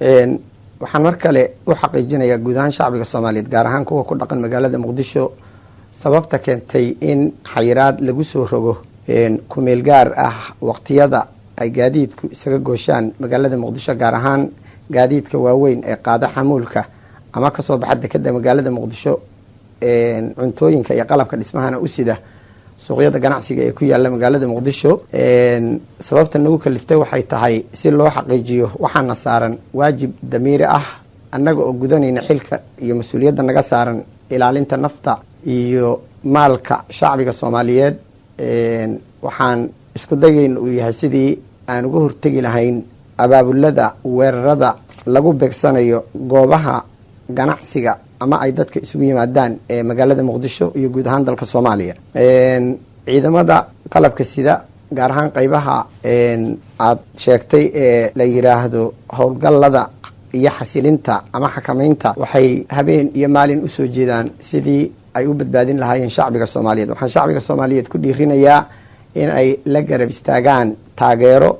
waxaan mar kale u xaqiijinayaa guud ahaan shacbiga Soomaaliyeed gaar ahaan kuwa ku dhaqan magaalada Muqdisho sababta keentay in xayiraad lagu soo rogo ku meel gaar ah waqtiyada ay gaadiidku isaga gooshaan magaalada Muqdisho gaar ahaan gaadiidka waaweyn ee qaada xamuulka ama ka soo baxda dekada magaalada Muqdisho cuntooyinka iyo qalabka dhismaha u sida suuqyada ganacsiga ee ku yaala magaalada Muqdisho sababta nagu kaliftay waxay tahay si loo xaqiijiyo waxaana saaran waajib damiiri ah annaga oo gudanayna xilka iyo mas'uuliyadda naga saaran ilaalinta nafta iyo maalka shacbiga Soomaaliyeed waxaan isku dayayna uu yahay sidii aan uga hortagi lahayn abaabulada weerarada lagu beegsanayo goobaha ganacsiga ama ay dadka isugu yimaadaan ee magaalada Muqdisho iyo guud ahaan dalka Soomaaliya ciidamada qalabka sida gaar ahaan qaybaha aad sheegtay ee la yiraahdo howlgallada iyo xasilinta ama xakamaynta waxay habeen iyo maalin u soo jeedaan sidii ay u badbaadin lahaayeen shacbiga Soomaaliyeed waxaan shacbiga Soomaaliyeed ku dhiirinayaa in ay la garab istaagaan taageero